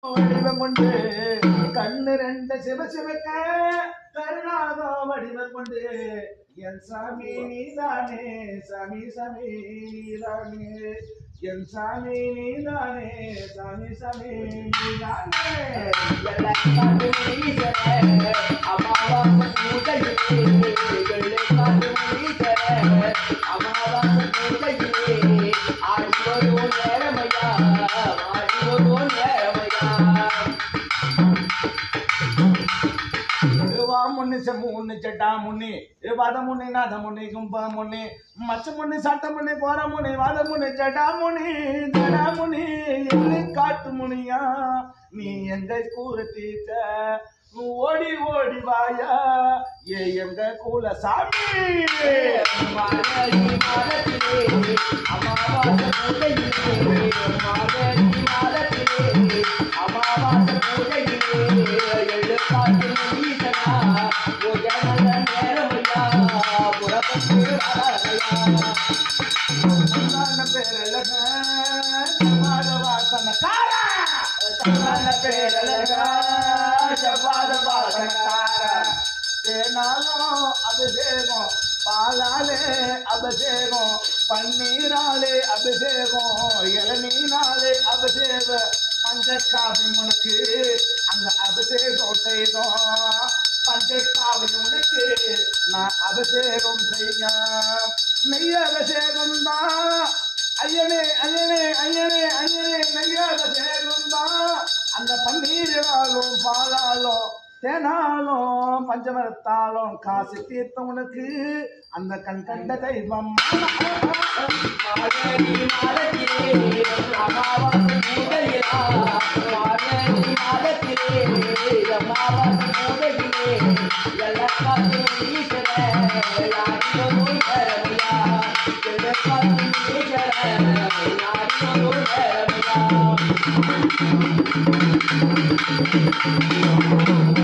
வடிவம் கொண்டு கண்ணு ரெண்டு சிவசிவக்க கருணாக வடிவம் கொண்டு என் சாமி நீதானே சாமி சாமி நீதானே என் சாமி நீதானே சாமி சாமி நீதானே முன்னி செம்முன்னு செட்டா முன்னி வாத முன்னி நாத முன்னி கும்பா முன்னி மச்ச முன்னி சட்ட முன்னி போற முனி வாத முன்னி செட்டா முனி ஜடா முனி எள்ளு காட்டு முனியா நீ எங்க கூற தீக்க ஓடி ஓடி வாயா ஏ எங்க கூல சாமி அபிஷேகம் பாலாலே அபிஷேகம் பன்னீராலே அபிஷேகம் இளநீராலே அபிஷேக பஞ்சகாவி உனக்கு அங்க அபிஷேகம் செய்தோம் பஞ்சகாவி உனக்கு நான் அபிஷேகம் செய்ய நெய்ய அபிஷேகம் தான் ஐயனே ஐயனே ஐயனே ஐயனே நெய்ய அபிஷேகம் தான் அந்த பன்னீராலும் பாலாலும் தேனாலும் பஞ்சமரத்தாலும் காசு தீர்த்த உனக்கு அந்த கண் கண்ட தெய்வம் Thank you.